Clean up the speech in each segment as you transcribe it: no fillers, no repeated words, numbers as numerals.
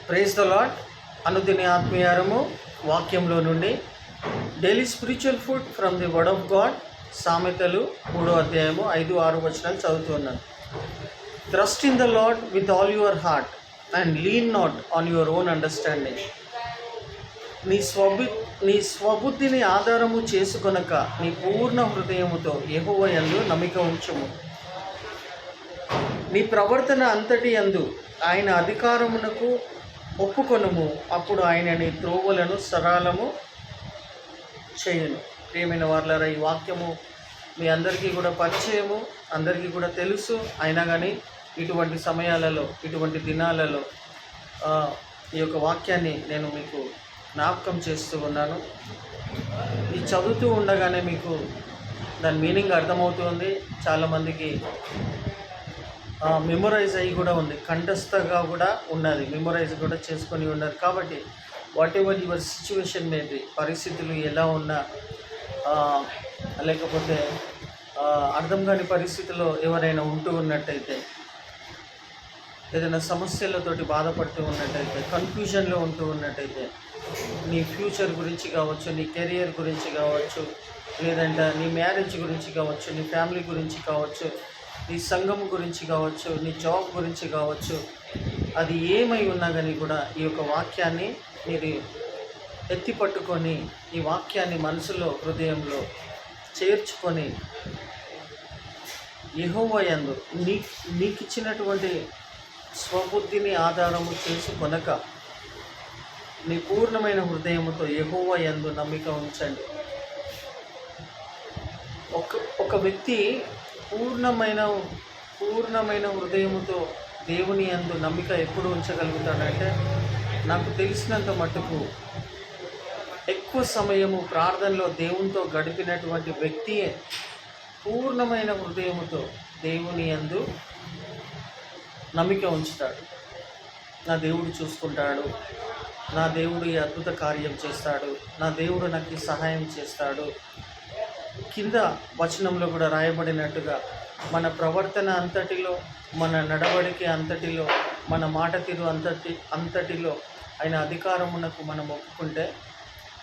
Praise the lord. అనుదిన ఆత్మీయారము వాక్యంలో నుండి daily spiritual food from the word of God. సామెతలు 3వ అధ్యాయము 5-6 వచనాలు చదువుతున్నాను. Trust in the lord with all your heart and lean not on your own understanding. నీ స్వబుద్ధిని ఆధారము చేసుకొనక నీ పూర్ణ హృదయముతో యెహోవా యందు నమ్మిక ఉంచుము. నీ ప్రవర్తన అంతటి యందు ఆయన అధికారమునకు ఒప్పుకొనుము, అప్పుడు ఆయన నీ త్రోవలను సరళము చేయును. ప్రియమైన వారలారా, ఈ వాక్యము మీ అందరికీ కూడా పరిచయము, అందరికీ కూడా తెలుసు. అయినా కానీ ఇటువంటి సమయాలలో, ఇటువంటి దినాలలో ఈ యొక్క వాక్యాన్ని నేను మీకు జ్ఞాపకం చేస్తూ ఉన్నాను. ఇది చదువుతూ ఉండగానే మీకు దాని మీనింగ్ అర్థమవుతుంది. చాలామందికి మెమొరైజ్ అయ్యి కూడా ఉంది, కంఠస్థగా కూడా ఉన్నది, మెమొరైజ్ కూడా చేసుకొని ఉన్నారు. కాబట్టి what ever your situation maybe, పరిస్థితులు ఎలా ఉన్నా, లేకపోతే అర్థం కాని పరిస్థితిలో ఎవరైనా ఉంటూ ఉన్నట్టయితే, ఏదైనా సమస్యలతోటి బాధపడుతూ ఉన్నట్టయితే, కన్ఫ్యూజన్లో ఉంటూ ఉన్నట్టయితే, నీ ఫ్యూచర్ గురించి కావచ్చు, నీ కెరియర్ గురించి కావచ్చు, లేదంటే నీ మ్యారేజ్ గురించి కావచ్చు, నీ ఫ్యామిలీ గురించి కావచ్చు, నీ సంఘం గురించి కావచ్చు, నీ జాబ్ గురించి కావచ్చు, అది ఏమై ఉన్నా కానీ కూడా ఈ యొక్క వాక్యాన్ని మీరు ఎత్తి పట్టుకొని, ఈ వాక్యాన్ని మనసులో, హృదయంలో చేర్చుకొని, యెహోవా యందు నీకు ఇచ్చినటువంటి స్వబుద్ధిని ఆధారము చేసుకొనక నీ పూర్ణమైన హృదయముతో యెహోవా యందు నమ్మిక ఉంచండి. ఒక వ్యక్తి పూర్ణమైన హృదయముతో దేవుని యందు నమ్మిక ఎప్పుడు ఉంచగలుగుతాడంటే, నాకు తెలిసినంత మట్టుకు ఎక్కువ సమయము ప్రార్థనలో దేవునితో గడిపినటువంటి వ్యక్తియే పూర్ణమైన హృదయముతో దేవుని యందు నమ్మిక ఉంచుతాడు. నా దేవుడు చూసుకుంటాడు, నా దేవుడు ఈ అద్భుత కార్యం చేస్తాడు, నా దేవుడు నాకు సహాయం చేస్తాడు. కింద వచనంలో కూడా రాయబడినట్టుగా మన ప్రవర్తన అంతటిలో, మన నడవడిక అంతటిలో, మన మాట తీరు అంతటిలో ఆయన అధికారమునకు మనం ఒప్పుకుంటే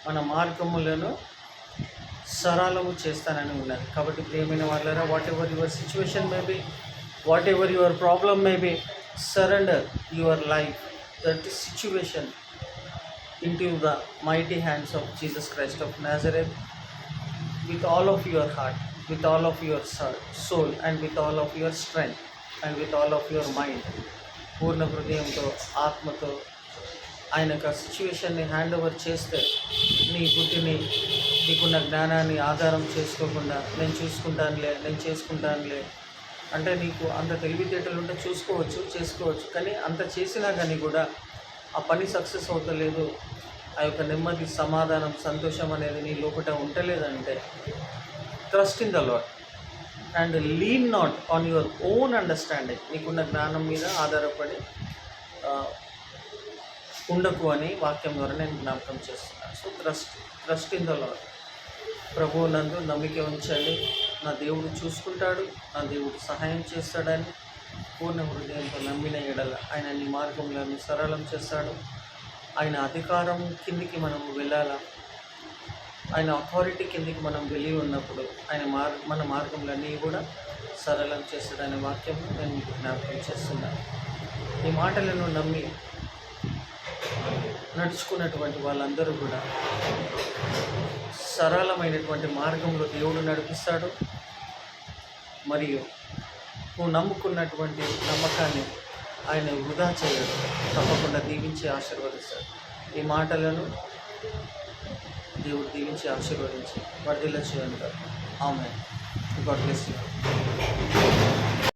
మన మార్గములను సరళము చేస్తానని ఉన్నది. కాబట్టి ప్రియమైన వాళ్ళరా, what ever your situation may be, what ever your problem may be, surrender your life, that situation into the mighty hands of Jesus Christ of Nazareth, with all of your heart, with all of your soul, and with all of your strength, and with all of your mind. పూర్ణ హృదయంతో, ఆత్మతో ఆయనకు ఆ సిచ్యువేషన్ని hand over చేస్తే, నీ బుద్ధిని, నీకున్న జ్ఞానాన్ని ఆధారం చేసుకోకుండా నేను చేసుకుంటానులే అంటే, నీకు అంత తెలివితేటలు ఉంటే చేసుకోవచ్చు, కానీ అంత చేసినా కానీ కూడా ఆ పని సక్సెస్ అవుతలేదు, ఆ యొక్క నెమ్మది, సమాధానం, సంతోషం అనేది నీ లోపల ఉండలేదంటే, trust in the lord and lean not on your own understanding. నీకున్న జ్ఞానం మీద ఆధారపడి ఉండకు అని వాక్యం ద్వారా నేను జ్ఞాపకం చేస్తున్నాను. So trust in the lord. ప్రభువు నందు నమ్మిక ఉంచండి. నా దేవుడు చూసుకుంటాడు, నా దేవుడు సహాయం చేస్తాడని పూర్ణ హృదయంతో నమ్మిన ఎడల ఆయన నీ మార్గంలో సరళం చేస్తాడు. ఆయన అధికారం కిందికి మనం వెళ్ళాలా, ఆయన అథారిటీ కిందికి మనం వెళ్ళి ఉన్నప్పుడు ఆయన మన మార్గంలన్నీ కూడా సరళం చేస్తాడనే వాక్యం నేను మీకు జ్ఞాపకం చేస్తున్నాను. ఈ మాటలను నమ్మి నడుచుకున్నటువంటి వాళ్ళందరూ కూడా సరళమైనటువంటి మార్గంలో దేవుడు నడిపిస్తాడు. మరియు నువ్వు నమ్ముకున్నటువంటి నమ్మకాన్ని ఆయన వృధా చేయడు, తప్పకుండా దీవించి ఆశీర్వదిస్తాడు. ఈ మాటలను దేవుడు దీవించి ఆశీర్వదించి వర్ధిల్ల చేయండి. ఆమేన్. God bless you.